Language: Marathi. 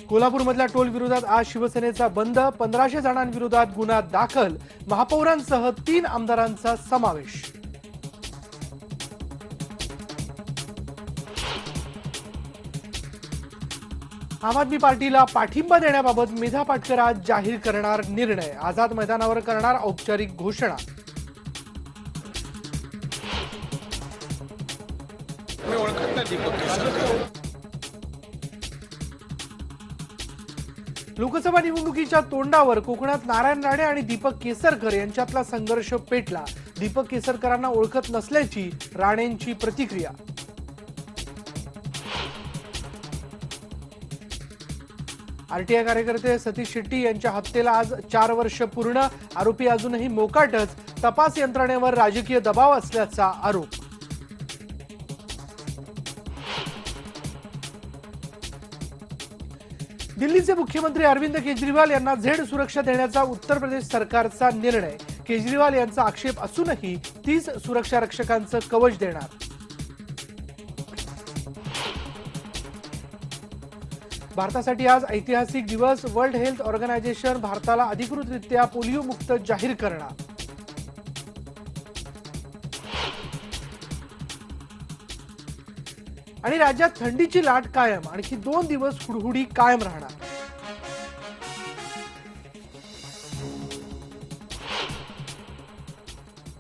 कोल्हापूरमधल्या टोल विरोधात आज शिवसेनेचा बंद, 1500 जणांविरोधात गुन्हा दाखल, महापौरांसह 3 आमदारांचा समावेश. आम आदमी पार्टीला पाठिंबा देण्याबाबत मेधा पाटकर आज जाहीर करणार निर्णय, आझाद मैदानावर करणार औपचारिक घोषणा. लोकसभा निवडणुकीच्या तोंडावर कोकणात नारायण राणे आणि दीपक केसरकर यांच्यातला संघर्ष पेटला. दीपक केसरकरांना ओळखत नसल्याची राणेंची प्रतिक्रिया. आरटीआय कार्यकर्ते सतीश शेट्टी यांच्या हत्येला आज 4 वर्ष पूर्ण, आरोपी अजूनही मोकाटच, तपास यंत्रणेवर राजकीय दबाव असल्याचा आरोप. दिल्लीचे मुख्यमंत्री अरविंद केजरीवाल यांना झेड सुरक्षा देण्याचा उत्तर प्रदेश सरकारचा निर्णय. केजरीवाल यांचा आक्षेप असूनही 30 सुरक्षा रक्षकांचं कवच देणार. भारतासाठी आज ऐतिहासिक दिवस, वर्ल्ड हेल्थ ऑर्गनायझेशन भारताला अधिकृतरित्या पोलिओ मुक्त जाहीर करणार. आणि राज्यात थंडीची लाट कायम, आणखी 2 दिवस हुडहुडी कायम राहणार.